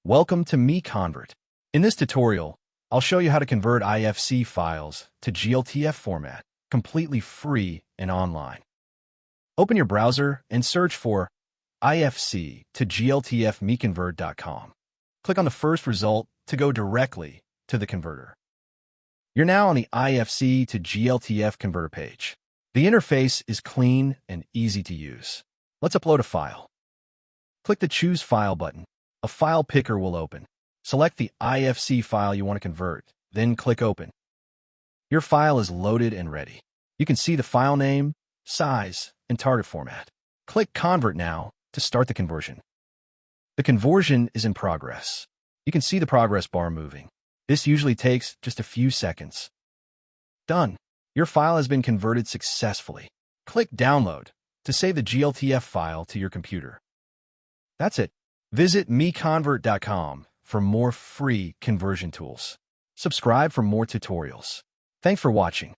Welcome to MiConvert. In this tutorial, I'll show you how to convert IFC files to GLTF format, completely free and online. Open your browser and search for IFC to GLTF MiConvert.com. Click on the first result to go directly to the converter. You're now on the IFC to GLTF converter page. The interface is clean and easy to use. Let's upload a file. Click the Choose File button. A file picker will open. Select the IFC file you want to convert, then click Open. Your file is loaded and ready. You can see the file name, size, and target format. Click Convert now to start the conversion. The conversion is in progress. You can see the progress bar moving. This usually takes just a few seconds. Done. Your file has been converted successfully. Click Download to save the GLTF file to your computer. That's it. Visit MiConvert.com for more free conversion tools. Subscribe for more tutorials. Thanks for watching.